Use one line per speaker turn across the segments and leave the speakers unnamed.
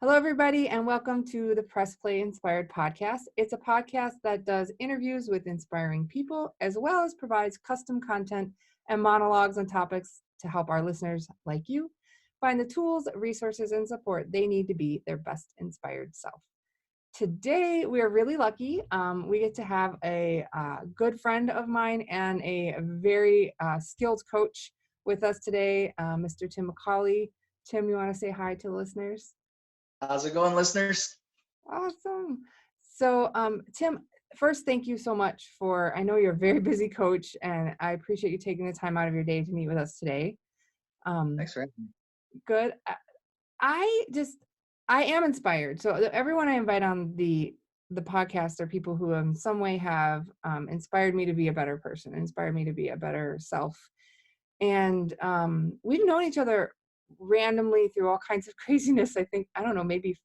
Hello, everybody, and welcome to the PressPlay Inspired podcast. It's a podcast that does interviews with inspiring people, as well as provides custom content and monologues on topics to help our listeners like you find the tools, resources, and support they need to be their best inspired self. Today, we are really lucky. We get to have a good friend of mine and a very skilled coach with us today, Mr. Tim McAuley. Tim, you want to say hi to the listeners?
How's it going, listeners?
Awesome. So, Tim, first, thank you so much I know you're a very busy coach, and I appreciate you taking the time out of your day to meet with us today.
Thanks for having me.
Good. I I am inspired. So everyone I invite on the podcast are people who in some way have inspired me to be a better person, inspired me to be a better self. And we've known each other randomly through all kinds of craziness. I don't know, maybe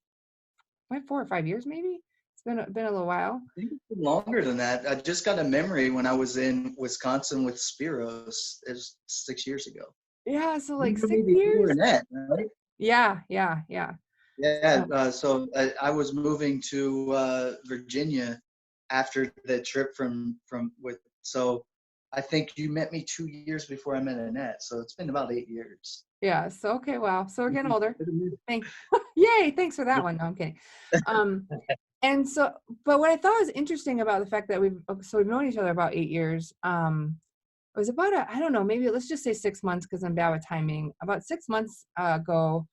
4 or 5 years, maybe. It's been a little while.
I think it's been longer than that. I just got a memory when I was in Wisconsin with Spiros. It was 6 years ago.
Yeah, so
You
like
knew
6
me before
years.
that, right?
Yeah.
Yeah. So I was moving to Virginia after the trip from with. So I think you met me 2 years before I met Annette. So it's been about 8 years.
Yeah. So okay, wow. So we're getting older. Thanks. Yay! Thanks for that one. No, I'm kidding. And so, but what I thought was interesting about the fact that we've known each other about 8 years. It was about I don't know, maybe let's just say 6 months because I'm bad with timing. About 6 months ago,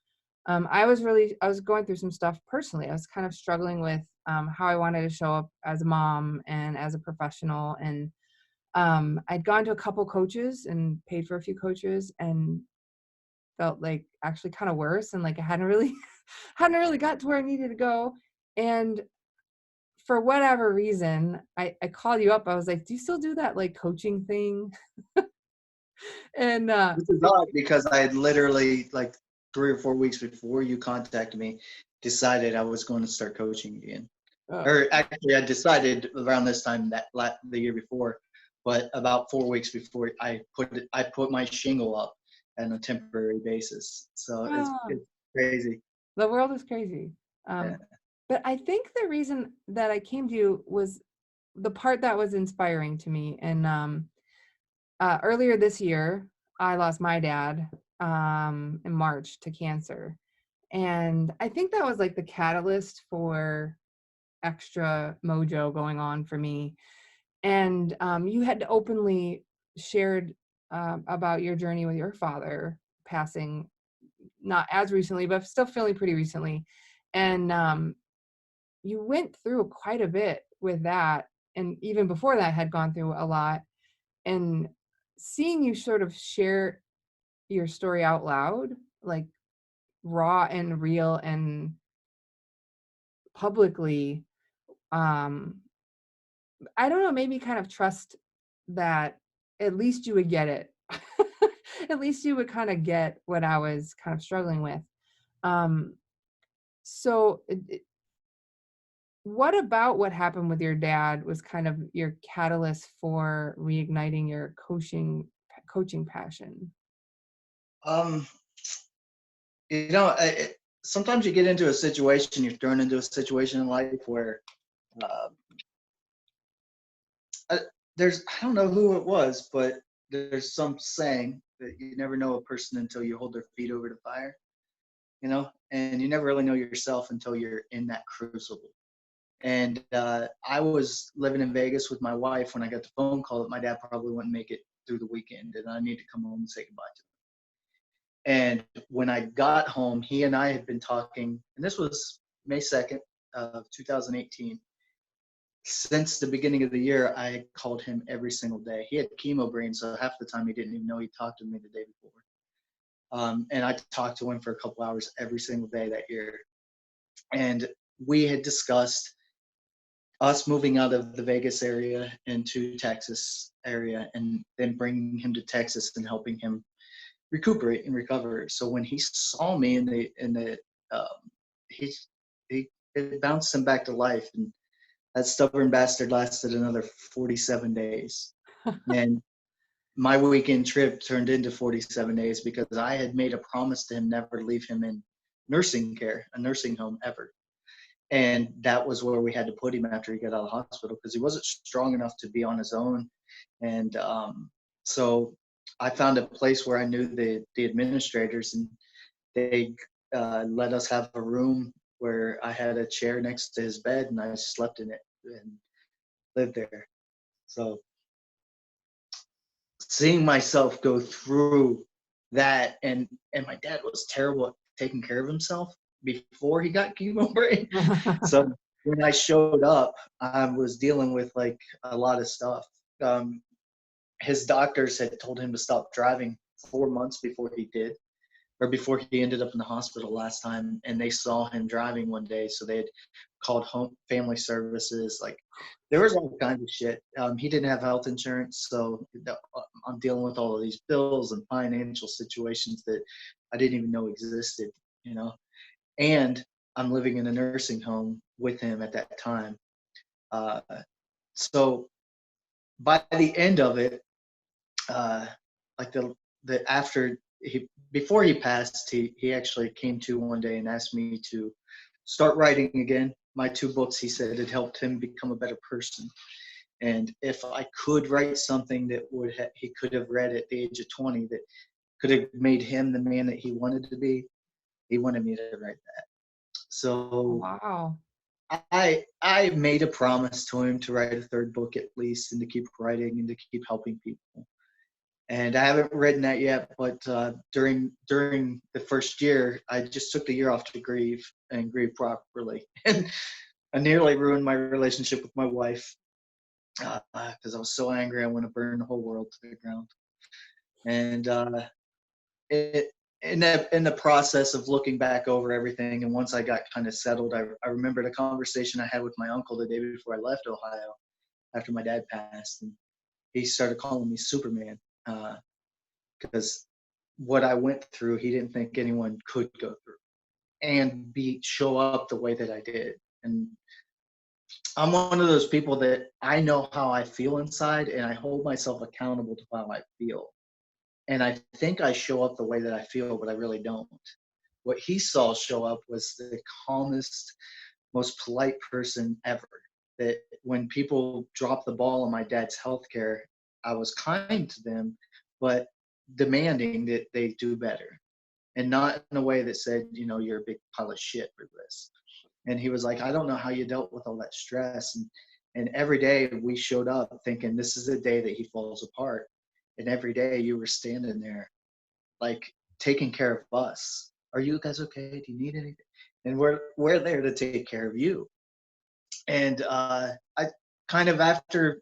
I was going through some stuff personally. I was kind of struggling with how I wanted to show up as a mom and as a professional. And I'd gone to a couple coaches and paid for a few coaches and felt like actually kind of worse. And like I hadn't really got to where I needed to go. And for whatever reason, I called you up. I was like, do you still do that like coaching thing? And
This is odd because I had literally like 3 or 4 weeks before you contacted me, decided I was going to start coaching again. Or actually, I decided around this time the year before, but about 4 weeks before I put my shingle up on a temporary basis. So
oh,
it's crazy.
the world is crazy.
Yeah.
But I think the reason that I came to you was the part that was inspiring to me. And earlier this year, I lost my dad in March to cancer. And I think that was like the catalyst for extra mojo going on for me. And you had openly shared about your journey with your father passing, not as recently, but still feeling pretty recently. And you went through quite a bit with that. And even before that, had gone through a lot. And seeing you sort of share your story out loud, like raw and real and publicly, I don't know, maybe kind of trust that at least you would get it. At least you would kind of get what I was kind of struggling with. Um, so what about what happened with your dad was kind of your catalyst for reigniting your coaching passion?
Um, sometimes you get into a situation, you're thrown into a situation in life where uh, I, I don't know who it was, but there's some saying that you never know a person until you hold their feet over the fire, and you never really know yourself until you're in that crucible. And I was living in Vegas with my wife when I got the phone call that my dad probably wouldn't make it through the weekend and I need to come home and say goodbye to him. And when I got home, he and I had been talking, and this was May 2nd of 2018. Since the beginning of the year, I called him every single day. He had chemo brain, so half the time he didn't even know he talked to me the day before. And I talked to him for a couple hours every single day that year. And we had discussed us moving out of the Vegas area into Texas area and then bringing him to Texas and helping him recuperate and recover. So when he saw me um, he it bounced him back to life, and that stubborn bastard lasted another 47 days. And my weekend trip turned into 47 days because I had made a promise to him never leave him in nursing care, a nursing home ever. And that was where we had to put him after he got out of the hospital because he wasn't strong enough to be on his own. And so I found a place where I knew the administrators, and they let us have a room where I had a chair next to his bed, and I slept in it and lived there. So seeing myself go through that, and my dad was terrible at taking care of himself before he got chemo brain. So when I showed up, I was dealing with like a lot of stuff. Um, his doctors had told him to stop driving 4 months before he did, or before he ended up in the hospital last time, and they saw him driving one day, so they had called home family services. Like there was all kinds of shit. He didn't have health insurance, so I'm dealing with all of these bills and financial situations that I didn't even know existed, you know. And I'm living in a nursing home with him at that time. Uh, so by the end of it, like the after he before he passed, he actually came to one day and asked me to start writing again. My 2 books, he said, had helped him become a better person. And if I could write something that he could have read at the age of 20 that could have made him the man that he wanted to be, he wanted me to write that.
Oh,
So
wow.
I made a promise to him to write a 3rd book at least, and to keep writing and to keep helping people. And I haven't written that yet, but during the first year, I just took the year off to grieve and grieve properly. And I nearly ruined my relationship with my wife because I was so angry I want to burn the whole world to the ground. And it, in the process of looking back over everything, and once I got kind of settled, I remembered a conversation I had with my uncle the day before I left Ohio after my dad passed, and he started calling me Superman. Because what I went through, he didn't think anyone could go through and show up the way that I did. And I'm one of those people that I know how I feel inside, and I hold myself accountable to how I feel. And I think I show up the way that I feel, but I really don't. What he saw show up was the calmest, most polite person ever. That when people dropped the ball on my dad's healthcare, I was kind to them, but demanding that they do better, and not in a way that said, you know, you're a big pile of shit for this. And he was like, I don't know how you dealt with all that stress. And every day we showed up thinking this is the day that he falls apart. And every day you were standing there, like taking care of us. Are you guys okay? Do you need anything? And we're there to take care of you. And I kind of, after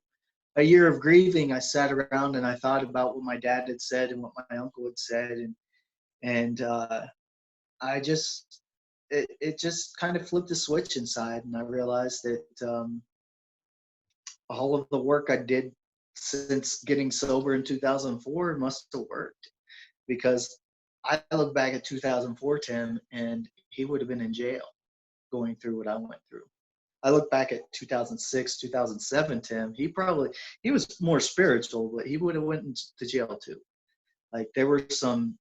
a year of grieving, I sat around and I thought about what my dad had said and what my uncle had said, and I just it just kind of flipped a switch inside, and I realized that all of the work I did since getting sober in 2004 must have worked, because I look back at 2004 Tim, and he would have been in jail going through what I went through. I look back at 2006, 2007 Tim, he was more spiritual, but he would have went to jail too. Like there were some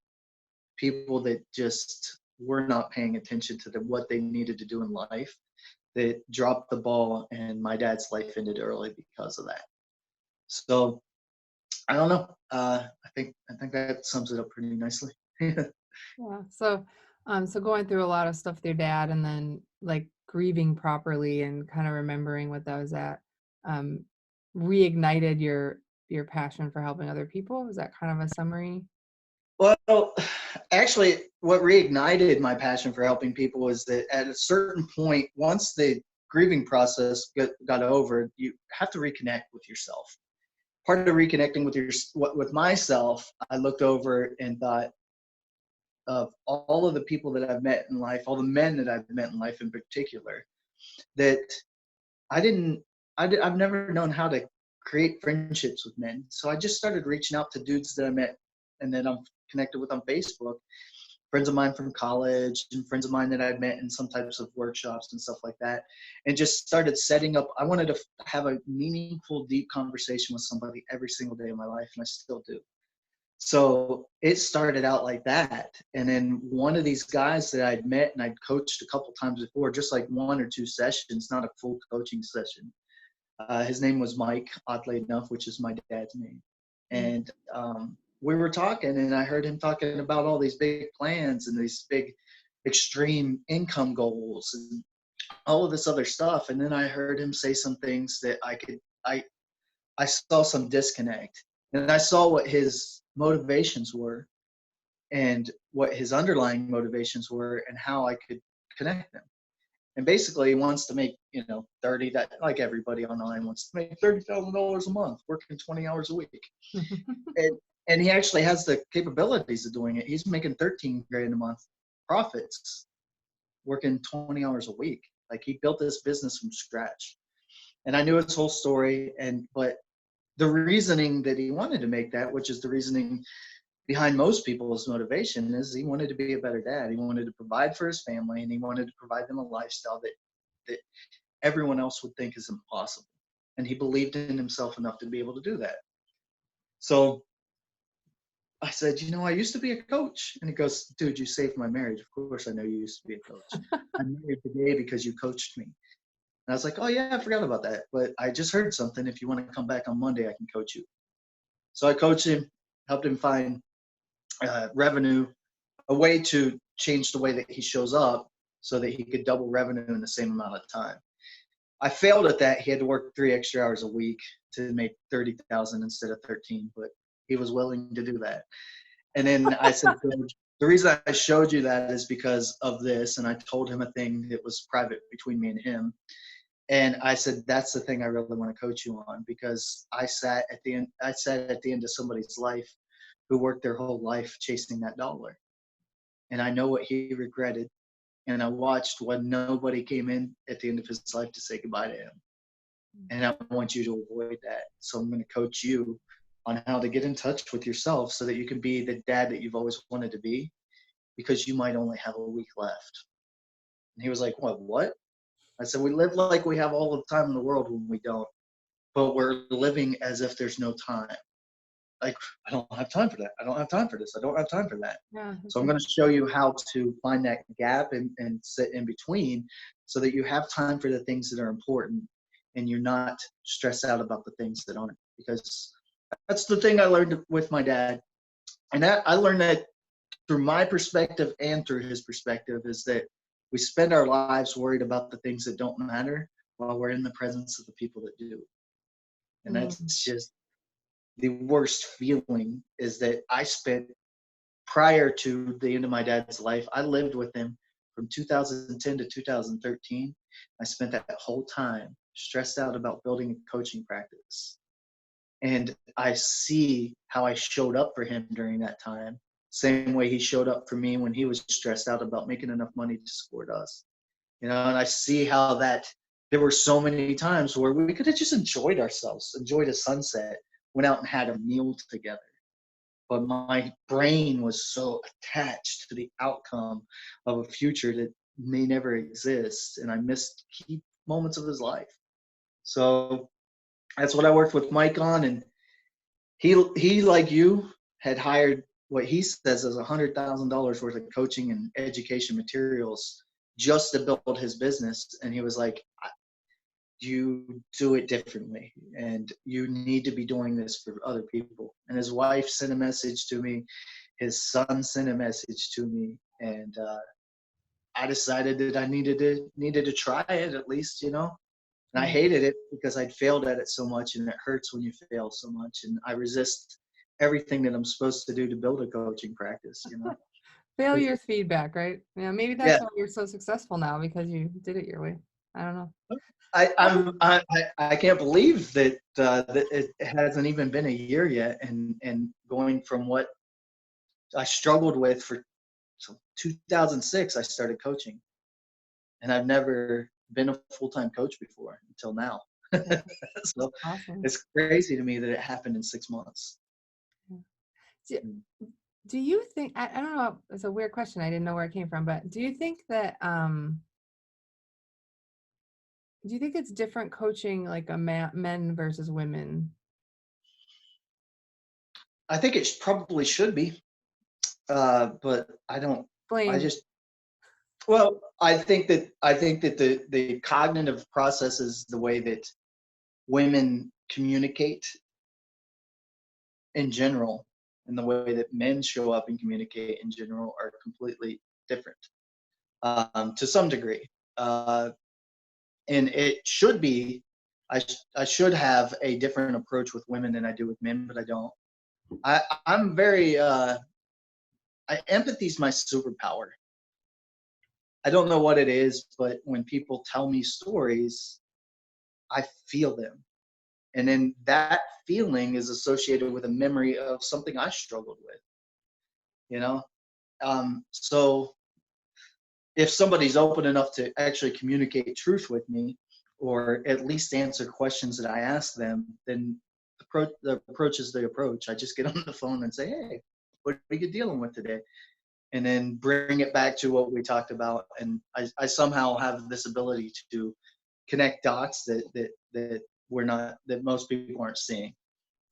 people that just were not paying attention to what they needed to do in life that dropped the ball, and my dad's life ended early because of that. So I don't know. I think that sums it up pretty nicely.
Yeah. So going through a lot of stuff with your dad, and then like grieving properly and kind of remembering what that was at, um, reignited your passion for helping other people. Is that kind of a summary?
Well, actually, what reignited my passion for helping people is that at a certain point, once the grieving process got over, you have to reconnect with yourself. Part of reconnecting with myself, I looked over and thought of all of the people that I've met in life, all the men that I've met in life in particular, that I didn't, I've never known how to create friendships with men. So I just started reaching out to dudes that I met and that I'm connected with on Facebook, friends of mine from college and friends of mine that I'd met in some types of workshops and stuff like that, and just started setting up. I wanted to have a meaningful, deep conversation with somebody every single day of my life, and I still do. So it started out like that. And then one of these guys that I'd met and I'd coached a couple times before, just like 1 or 2 sessions, not a full coaching session. His name was Mike, oddly enough, which is my dad's name.
Mm.
And we were talking, and I heard him talking about all these big plans and these big extreme income goals and all of this other stuff. And then I heard him say some things that I saw some disconnect. And I saw what his motivations were and what his underlying motivations were and how I could connect them. And basically he wants to make, 30, that like everybody online wants to make $30,000 a month, working 20 hours a week. And and he actually has the capabilities of doing it. He's making 13 grand a month profits working 20 hours a week. Like he built this business from scratch. And I knew his whole story, but the reasoning that he wanted to make that, which is the reasoning behind most people's motivation, is he wanted to be a better dad. He wanted to provide for his family, and he wanted to provide them a lifestyle that everyone else would think is impossible. And he believed in himself enough to be able to do that. So I said, I used to be a coach. And he goes, dude, you saved my marriage. Of course I know you used to be a coach. I'm married today because you coached me. And I was like, oh yeah, I forgot about that. But I just heard something. If you want to come back on Monday, I can coach you. So I coached him, helped him find revenue, a way to change the way that he shows up so that he could double revenue in the same amount of time. I failed at that. He had to work 3 extra hours a week to make 30,000 instead of 13, but he was willing to do that. And then I said, the reason I showed you that is because of this. And I told him a thing that was private between me and him. And I said, that's the thing I really want to coach you on, because I sat at the end of somebody's life who worked their whole life chasing that dollar. And I know what he regretted. And I watched when nobody came in at the end of his life to say goodbye to him. And I want you to avoid that. So I'm going to coach you on how to get in touch with yourself so that you can be the dad that you've always wanted to be, because you might only have a week left. And he was like, what? I said, we live like we have all the time in the world when we don't, but we're living as if there's no time. Like, I don't have time for that. I don't have time for this. I don't have time for that.
Yeah,
So I'm going to show you how to find that gap and sit in between so that you have time for the things that are important and you're not stressed out about the things that aren't. Because that's the thing I learned with my dad. And that I learned that through my perspective and through his perspective, is that we spend our lives worried about the things that don't matter while we're in the presence of the people that do. And that's
mm,
just the worst feeling, is that I spent, prior to the end of my dad's life, I lived with him from 2010 to 2013. I spent that whole time stressed out about building a coaching practice. And I see how I showed up for him during that time, same way he showed up for me when he was stressed out about making enough money to support us. And I see how that there were so many times where we could have just enjoyed ourselves, enjoyed a sunset, went out and had a meal together. But my brain was so attached to the outcome of a future that may never exist, and I missed key moments of his life. So that's what I worked with Mike on, and he like you had hired what he says is $100,000 worth of coaching and education materials just to build his business, and he was like, you do it differently and you need to be doing this for other people. And his wife sent a message to me, his son sent a message to me, and I decided that I needed to try it at least, and I
mm.
hated it because I'd failed at it so much, and it hurts when you fail so much, and I resist everything that I'm supposed to do to build a coaching practice.
Failure's feedback, right? Yeah, maybe
Yeah,
that's why you're so successful now, because you did it your way. I don't know.
I,
Um,
I'm I can't believe that it hasn't even been a year yet, and going from what I struggled with for, so 2006 I started coaching, and I've never been a full-time coach before until now.
yeah, that's
So
awesome.
it's crazy to me that it happened in 6 months.
Yeah. Do, do you think, I don't know, it's a weird question. I didn't know where it came from, but do you think it's different coaching like men versus women?
I think it probably should be, but I don't. I
Explain.
just well, I think that the cognitive processes, the way that women communicate in general, and the way that men show up and communicate in general are completely different, to some degree. Uh, and it should be. I should have a different approach with women than I do with men, but I don't. I'm very. Empathy is my superpower. I don't know what it is, but when people tell me stories, I feel them. And then that feeling is associated with a memory of something I struggled with, you know? So if somebody's open enough to actually communicate truth with me, or at least answer questions that I ask them, then the approach is the approach. I just get on the phone and say, hey, what are you dealing with today? And then bring it back to what we talked about. And I somehow have this ability to connect dots that we're not, that most people aren't seeing,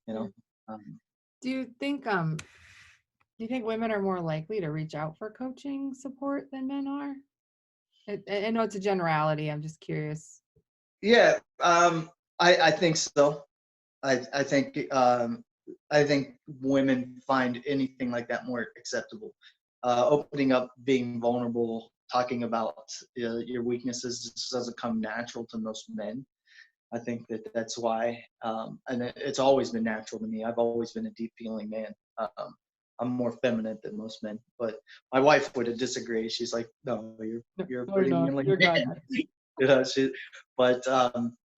you
Yeah.
know. Um,
Do you think women are more likely to reach out for coaching support than men are? I know it's a generality. I'm just curious.
yeah, I think so. I think I think women find anything like that more acceptable. Opening up, being vulnerable, talking about your weaknesses just doesn't come natural to most men. I think that that's why, and it's always been natural to me. I've always been a deep feeling man. I'm more feminine than most men, but my wife would disagree. She's like, "No, you're a
No, you're
pretty
not.
manly
You're God.
man." You know, but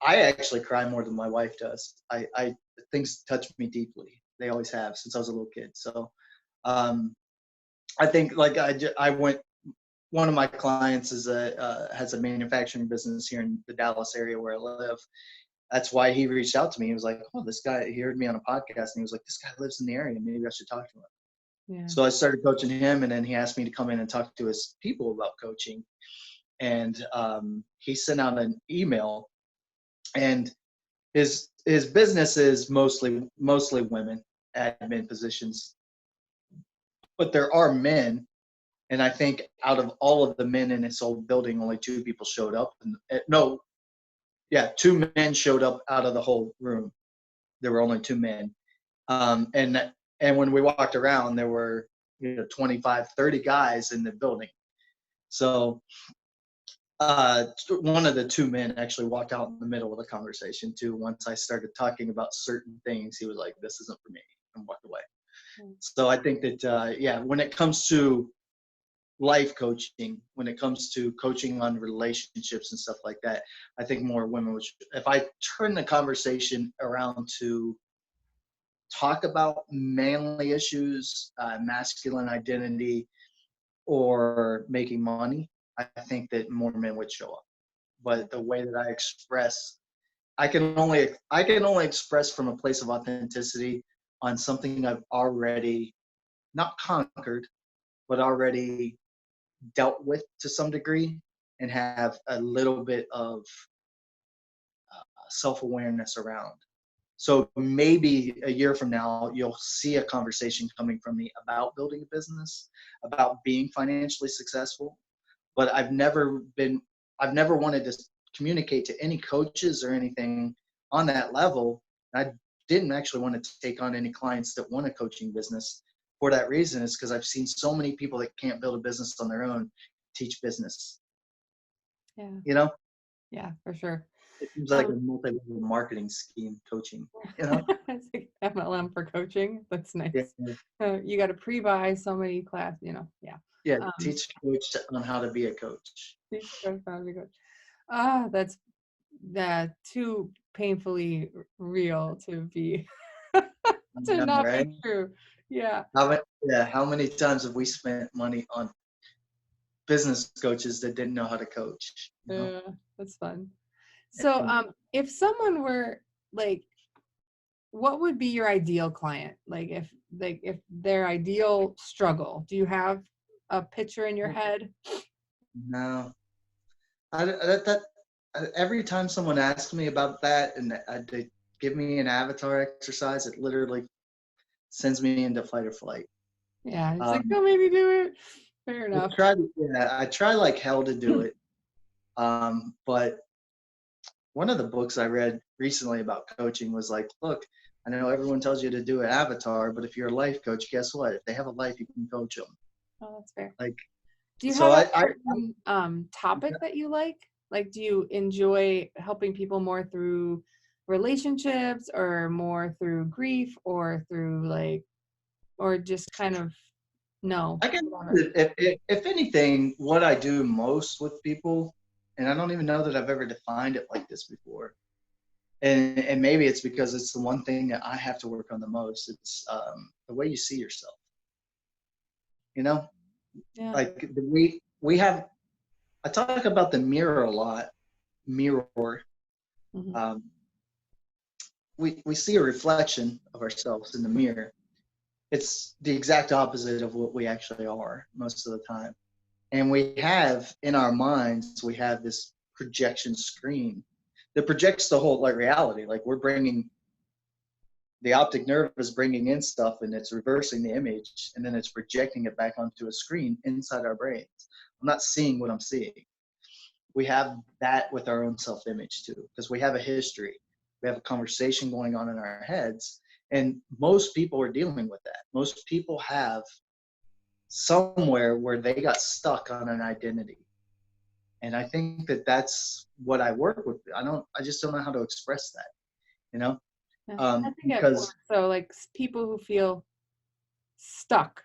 I actually cry more than my wife does. Things touch me deeply. They always have since I was a little kid. So um, I think like I went. One of my clients is has a manufacturing business here in the Dallas area where I live. That's why he reached out to me. He was like, "Oh, this guy." He heard me on a podcast, and he was like, "This guy lives in the area. Maybe I should talk to him."
Yeah.
So I started coaching him, and then he asked me to come in and talk to his people about coaching. And he sent out an email, and his business is mostly women admin positions, but there are men. And I think out of all of the men in his whole building, only two people showed up. And no, yeah, two men showed up out of the whole room. There were only two men. And when we walked around, there were 25, 30 guys in the building. So one of the two men actually walked out in the middle of the conversation too. Once I started talking about certain things, he was like, "This isn't for me," and walked away.
Mm.
So I think that yeah, when it comes to life coaching, when it comes to coaching on relationships and stuff like that, I think more women would. If I turn the conversation around to talk about manly issues, masculine identity, or making money, I think that more men would show up. But the way that I express, I can only express from a place of authenticity on something I've already not conquered, but already dealt with to some degree, and have a little bit of self-awareness around. So maybe a year from now, you'll see a conversation coming from me about building a business, about being financially successful. But I've never wanted to communicate to any coaches or anything on that level. I didn't actually want to take on any clients that want a coaching business. For that reason, is because I've seen so many people that can't build a business on their own teach business.
Yeah.
You know,
Yeah, for sure.
it seems like a
Um,
multi-level marketing scheme, coaching. You know,
it's like MLM for coaching. That's
yeah,
nice. You got to pre-buy so many class. Yeah.
yeah.
Um,
Teach coach on how to be a coach.
Teach coach how to be coach. Ah, that's that too painfully real to be to
Yeah,
not
right.
be true. Yeah.
How many times have we spent money on business coaches that didn't know how to coach? You know.
Yeah, that's fun. So, if someone were like, what would be your ideal client? Like if their ideal struggle, do you have a picture in your head?
No, every time someone asks me about that and they give me an avatar exercise, it literally sends me into fight or flight.
Yeah, it's like,
Um,
don't make me do it. Fair enough.
I try like hell to do it. But one of the books I read recently about coaching was like, look, I know everyone tells you to do an avatar, but if you're a life coach, guess what? If they have a life, you can coach them.
Oh, that's fair.
Like,
Do you
so
have a
I
certain topic that you like? Like, do you enjoy helping people more through relationships or more through grief or through like, or just kind of no,
I guess
whatever.
if anything, what I do most with people, and I don't even know that I've ever defined it like this before, and maybe it's because it's the one thing that I have to work on the most. It's the way you see yourself. You know,
Yeah.
like we have. I talk about the mirror a lot. Mirror.
Hmm.
Um, we see a reflection of ourselves in the mirror. It's the exact opposite of what we actually are most of the time. And we have in our minds, we have this projection screen that projects the whole like reality. Like we're bringing the optic nerve is bringing in stuff and it's reversing the image and then it's projecting it back onto a screen inside our brains. I'm not seeing what I'm seeing. We have that with our own self-image too, because we have a history. We have a conversation going on in our heads. And most people are dealing with that. Most people have somewhere where they got stuck on an identity. And I think that that's what I work with. I just don't know how to express that, you know?
Yeah. I think it
Because
works. So like people who feel stuck,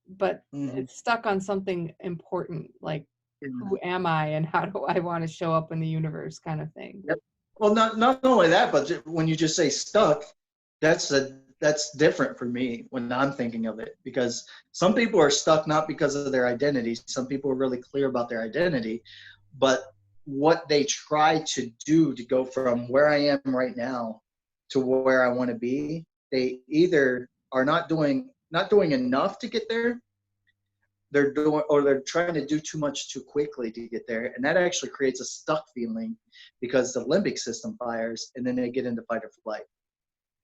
but
mhm,
it's stuck on something important, like who am I and how do I want to show up in the universe kind of thing.
yep. Well, not only that, but when you just say stuck, that's different for me when I'm thinking of it because some people are stuck not because of their identity. Some people are really clear about their identity, but what they try to do to go from where I am right now to where I want to be, they either are not doing enough to get there, they're doing or they're trying to do too much too quickly to get there, and that actually creates a stuck feeling because the limbic system fires and then they get into fight or flight.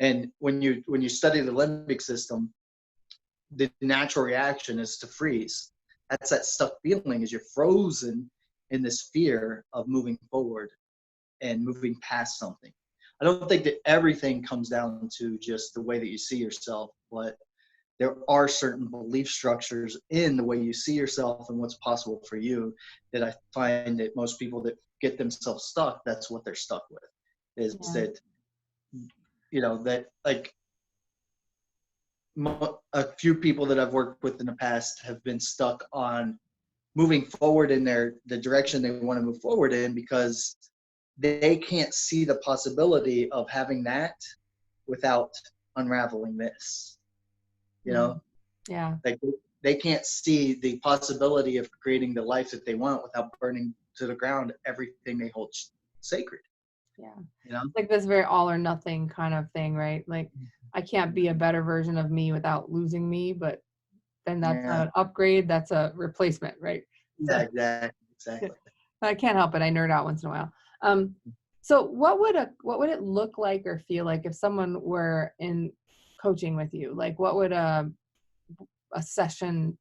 And when you study the limbic system, the natural reaction is to freeze. That's that stuck feeling, is you're frozen in this fear of moving forward and moving past something. I don't think that everything comes down to just the way that you see yourself, but there are certain belief structures in the way you see yourself and what's possible for you that I find that most people that get themselves stuck, that's what they're stuck with, is
Yeah.
that, that like a few people that I've worked with in the past have been stuck on moving forward in the direction they want to move forward in because they can't see the possibility of having that without unraveling this, you
Mm.
know?
Yeah.
Like they can't see the possibility of creating the life that they want without burning to the ground everything they hold sacred.
Yeah.
You know?
Like this very all or nothing kind of thing, right? Like I can't be a better version of me without losing me, but then that's not
Yeah.
an upgrade, that's a replacement, right?
Yeah.
So
Exactly.
yeah,
Exactly.
I can't help it. I nerd out once in a while. So what would it look like or feel like if someone were in coaching with you? Like what would a session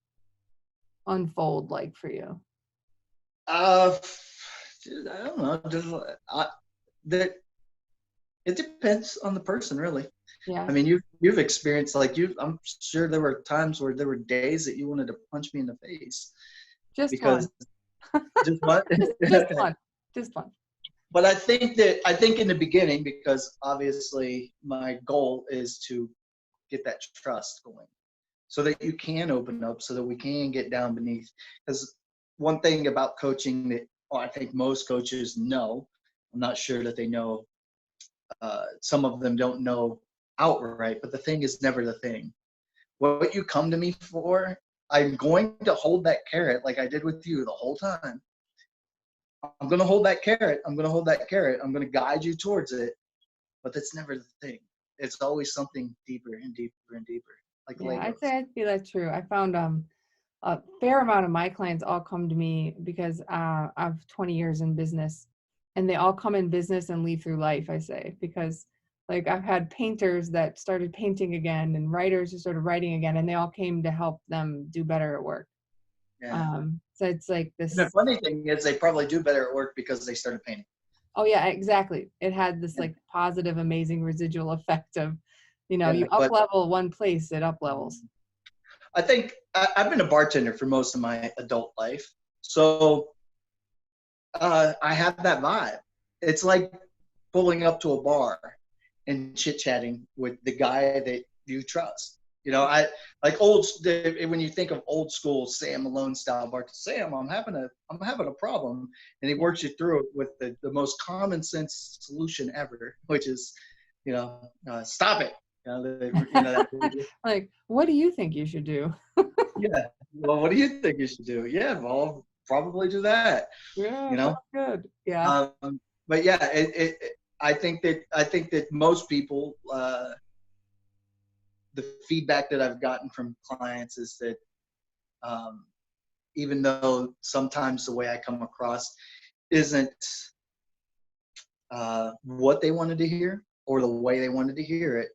unfold like for you?
Uh, I don't know. That it depends on the person, really.
Yeah,
I mean, you've experienced like you. I'm sure there were times where there were days that you wanted to punch me in the face
just
because
one.
just what?
Just one. Just one.
But I think in the beginning, because obviously my goal is to get that trust going, so that you can open up, so that we can get down beneath. Because one thing about coaching that I think most coaches know, I'm not sure that they know. Some of them don't know outright, but the thing is never the thing. What you come to me for, I'm going to hold that carrot like I did with you the whole time. I'm going to hold that carrot. I'm going to hold that carrot. I'm going to guide you towards it. But that's never the thing. It's always something deeper and deeper and deeper, like
Yeah, I'd
Legos.
say I feel that's true. I found a fair amount of my clients all come to me because I've 20 years in business, and they all come in business and leave through life, I say, because Like I've had painters that started painting again and writers who started writing again, and they all came to help them do better at work.
Yeah.
So it's like
And the
this,
funny thing is they probably do better at work because they started painting.
oh yeah, exactly. It had this like positive, amazing residual effect of, you
Yeah,
up
but
level one place, it up levels.
I think I've been a bartender for most of my adult life. So I have that vibe. It's like pulling up to a bar and chit chatting with the guy that you trust. I like when you think of old school Sam Malone style bar. Sam, I'm having a problem, and he
Yeah.
works you through it with the most common sense solution ever, which is, stop it. That.
Like, what do you think you should do?
Yeah. Well, what do you think you should do? Yeah, well, I'll probably do that.
Yeah,
You
sounds
know.
good. Yeah.
But yeah, I think that most people, the feedback that I've gotten from clients is that, um, even though sometimes the way I come across isn't what they wanted to hear or the way they wanted to hear it,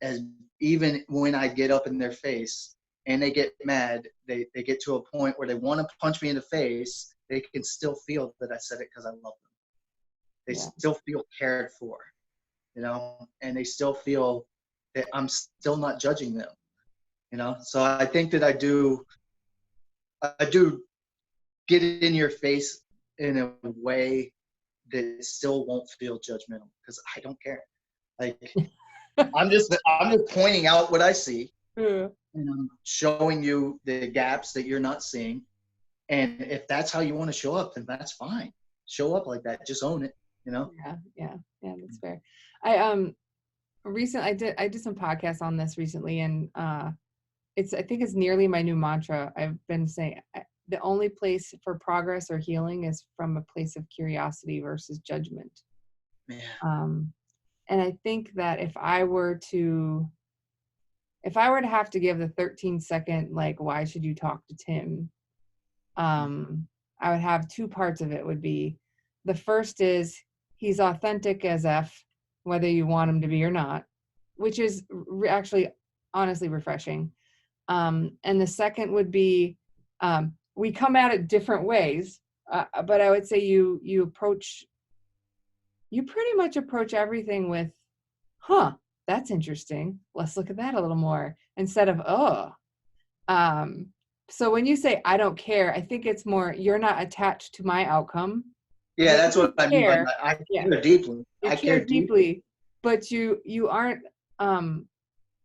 as even when I get up in their face and they get mad, they get to a point where they want to punch me in the face, they can still feel that I said it because I love them. They
Yeah.
still feel cared for, and they still feel that I'm still not judging them, So I think that I do get it in your face in a way that still won't feel judgmental because I don't care. Like I'm just pointing out what I see,
Yeah.
and I'm showing you the gaps that you're not seeing. And if that's how you want to show up, then that's fine. Show up like that. Just own it.
Yeah. Yeah. Yeah. That's fair. I did some podcasts on this recently, and I think it's nearly my new mantra. I've been saying the only place for progress or healing is from a place of curiosity versus judgment.
Yeah.
Um, and I think that if I were to have to give the 13-second, like, why should you talk to Tim? I would have two parts of it would be, the first is he's authentic as F, whether you want him to be or not, which is actually honestly refreshing. And the second would be, we come at it different ways, but I would say you pretty much approach everything with, huh, that's interesting. Let's look at that a little more, instead of, oh. So when you say I don't care, I think it's more you're not attached to my outcome.
Yeah,
But
that's
you
what I mean by
care.
that. I
Yeah,
care deeply.
you
I
care
care deeply
deeply, but um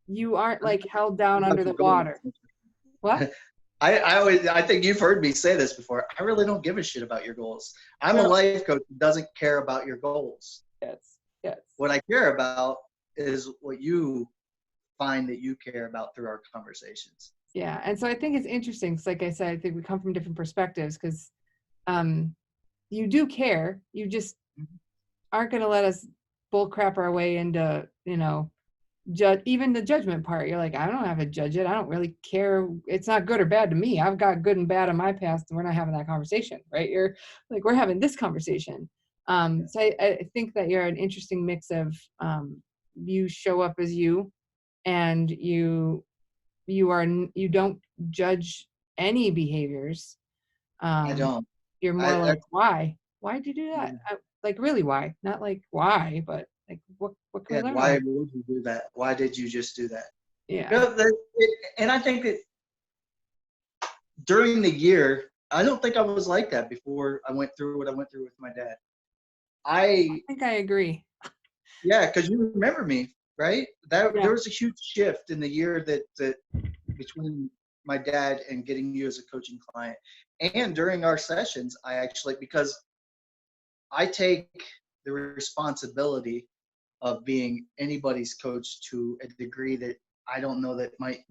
you aren't like held down
about
under
your
the
goals.
water. What?
I think you've heard me say this before. I really don't give a shit about your goals. I'm a
Well,
life coach who doesn't care about your goals.
yes, yes.
What I care about is what you find that you care about through our conversations.
Yeah. And so I think it's interesting. 'Cause like I said, I think we come from different perspectives because um you do care. You just aren't gonna let us bull crap our way into, judge even the judgment part. You're like, I don't have to judge it. I don't really care. It's not good or bad to me. I've got good and bad in my past, and we're not having that conversation, right? You're like, we're having this conversation. So I think that you're an interesting mix of, you show up as you, and you don't judge any behaviors.
I
um
don't.
you're more
I
like, why'd you do that? Like, really, why? Not like why, but like, what can we
yeah.
learn
Why
about?
would you do that? Why did you just do that?
Yeah.
And I think that during the year, I don't think I was like that before I went through what I went through with my dad.
I think I agree.
Yeah, because you remember me, right?
Yeah.
There was a huge shift in the year that between my dad and getting you as a coaching client, and during our sessions, I actually, because I take the responsibility of being anybody's coach to a degree that I don't know that might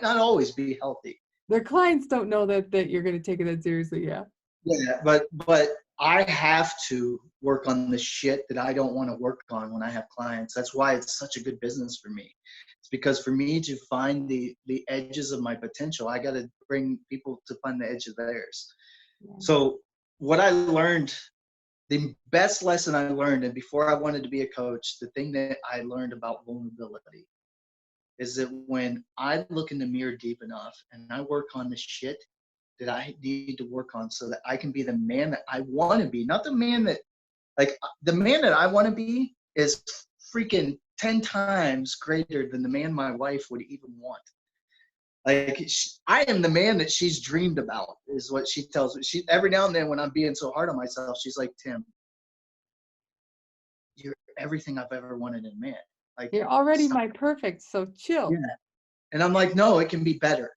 not always be healthy.
Their clients don't know that you're going to take it that seriously. Yeah.
Yeah, but I have to work on the shit that I don't want to work on when I have clients. That's why it's such a good business for me. It's because for me to find the edges of my potential, I got to bring people to find the edge of theirs.
Yeah.
So what I learned the best lesson I learned, and before I wanted to be a coach, the thing that I learned about vulnerability is that when I look in the mirror deep enough and I work on the shit that I need to work on so that I can be the man that I want to be, not the man that, like, the man that I want to be is freaking 10 times greater than the man my wife would even want. Like, I am the man that she's dreamed about, is what she tells me. She, every now and then when I'm being so hard on myself, she's like, Tim, you're everything I've ever wanted in a man. Like,
You're already
stop.
my perfect, so chill.
Yeah. And I'm like, no, it can be better.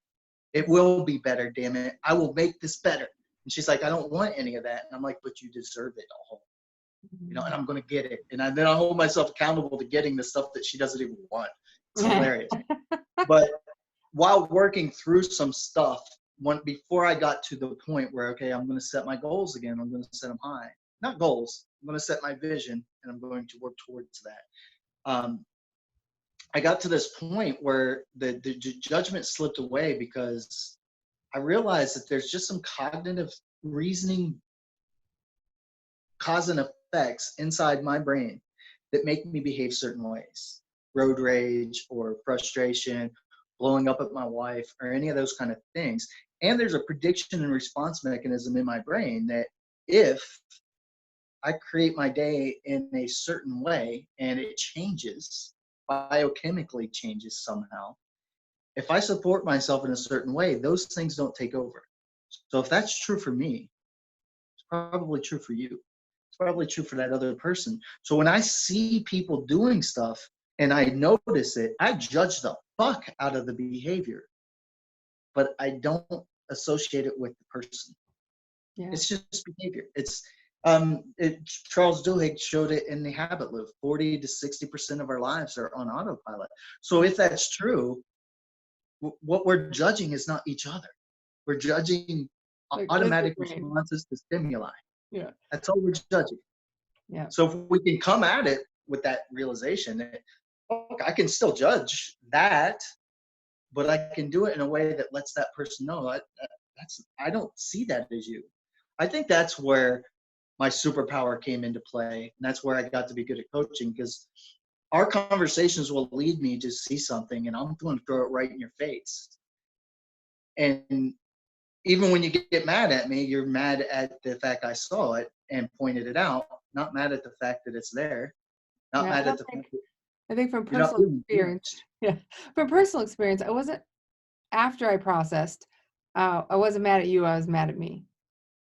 It will be better, damn it. I will make this better. And she's like, I don't want any of that. And I'm like, but you deserve it all. You know, and I'm going to get it. And then I hold myself accountable to getting the stuff that she doesn't even want. It's hilarious. But while working through some stuff, before I got to the point where, okay, I'm going to set my goals again, I'm going to set them high. Not goals. I'm going to set my vision, and I'm going to work towards that. I got to this point where the judgment slipped away because I realized that there's just some cognitive reasoning cause and effects inside my brain that make me behave certain ways. Road rage or frustration, blowing up at my wife, or any of those kind of things. And there's a prediction and response mechanism in my brain that if I create my day in a certain way and it changes, biochemically changes somehow, if I support myself in a certain way, those things don't take over. So if that's true for me, it's probably true for you. It's probably true for that other person. So when I see people doing stuff and I notice it, I judge the fuck out of the behavior, but I don't associate it with the person.
Yeah.
It's just behavior. It's Charles Duhigg showed it in the habit loop. 40 to 60% of our lives are on autopilot. So if that's true, what we're judging is not each other. We're judging
Like
automatic
lizard brain.
responses to stimuli.
Yeah.
That's all we're judging.
Yeah.
So if we can come at it with that realization that, look, I can still judge that, but I can do it in a way that lets that person know I don't see that as you. I think that's where my superpower came into play. And that's where I got to be good at coaching, because our conversations will lead me to see something and I'm going to throw it right in your face. And even when you get mad at me, you're mad at the fact I saw it and pointed it out, not mad at the fact that it's there, not mad at the fact that
I think from
you're not
personal
being
experience,
judged.
from personal experience, I wasn't, after I processed, I wasn't mad at you, I was mad at me.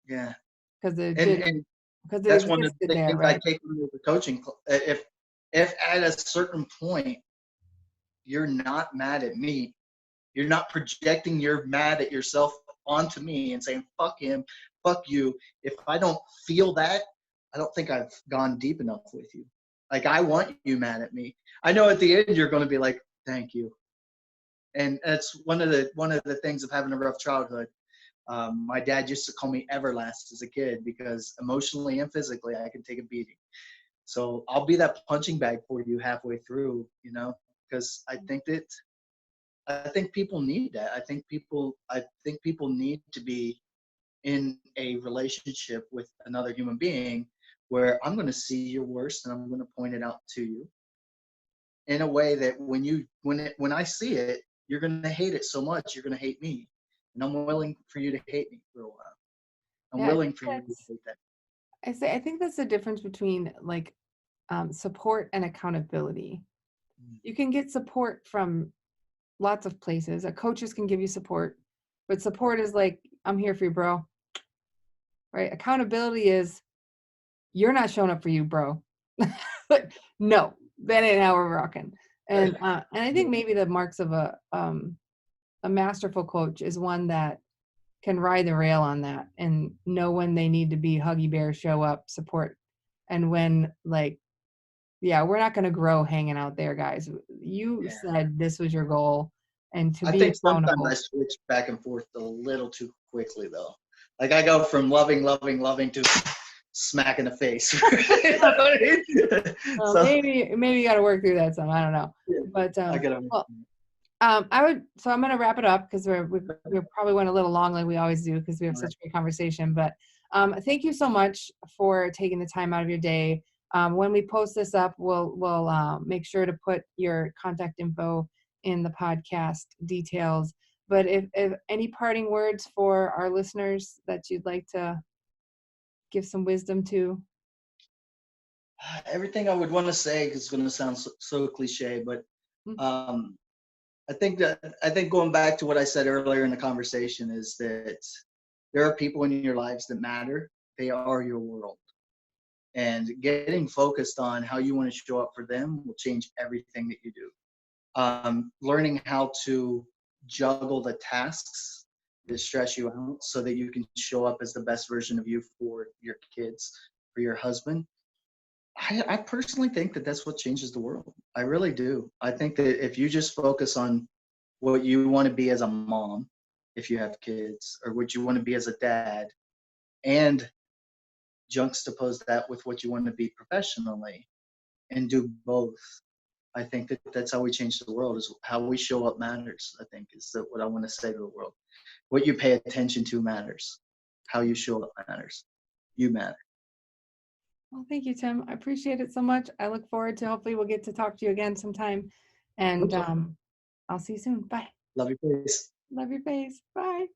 Yeah.
Because it
And
didn't, because it
that's one of
existed
the
there,
things I
right?
take into the coaching. If at a certain point you're not mad at me, you're not projecting you're mad at yourself onto me and saying fuck him, fuck you. If I don't feel that, I don't think I've gone deep enough with you. Like, I want you mad at me. I know at the end you're going to be like, thank you. And that's one of the things of having a rough childhood. My dad used to call me Everlast as a kid because emotionally and physically I can take a beating. So I'll be that punching bag for you halfway through, you know, because I think people need that. I think people need to be in a relationship with another human being where I'm going to see your worst and I'm going to point it out to you in a way that when I see it, you're going to hate it so much you're going to hate me, and I'm willing for you to hate me for a while. I'm
Yeah, I
willing
think
for you to
that's,
hate that.
I think that's the difference between like support and accountability. You can get support from lots of places. Coaches can give you support, but support is like, I'm here for you, bro. Right? Accountability is, you're not showing up for you, bro. But no, that ain't how we're rocking. And I think maybe the marks of a masterful coach is one that can ride the rail on that and know when they need to be huggy bear, show up, support, and when, like, yeah, we're not going to grow hanging out there, guys. You
Yeah.
said this was your goal, and to
I
be
think sometimes I
accountable.
switch back and forth a little too quickly, though. Like, I go from loving to smack in the face. You know what I mean?
Well,
So
maybe you got to work through that some. I don't know,
yeah,
but
I get
well, I would. So I'm going to wrap it up because we probably went a little long like we always do because we have such a great conversation. But Thank you so much for taking the time out of your day. When we post this up, we'll make sure to put your contact info in the podcast details. But if any parting words for our listeners that you'd like to give some wisdom to.
Everything I would want to say is going to sound so cliche, but
Mm.
um, I think going back to what I said earlier in the conversation is that there are people in your lives that matter. They are your world, and getting focused on how you want to show up for them will change everything that you do. Learning how to juggle the tasks that stress you out so that you can show up as the best version of you for your kids, for your husband. I personally think that that's what changes the world. I really do. I think that if you just focus on what you want to be as a mom, if you have kids, or what you want to be as a dad, and juxtapose that with what you want to be professionally, and do both, I think that that's how we change the world. Is how we show up matters. I think is that what I want to say to the world. What you pay attention to matters. How you show up matters. You matter.
Well, thank you, Tim. I appreciate it so much. I look forward to hopefully we'll get to talk to you again sometime. And
Hope so.
I'll see you soon. Bye.
Love your face.
Love your face. Bye.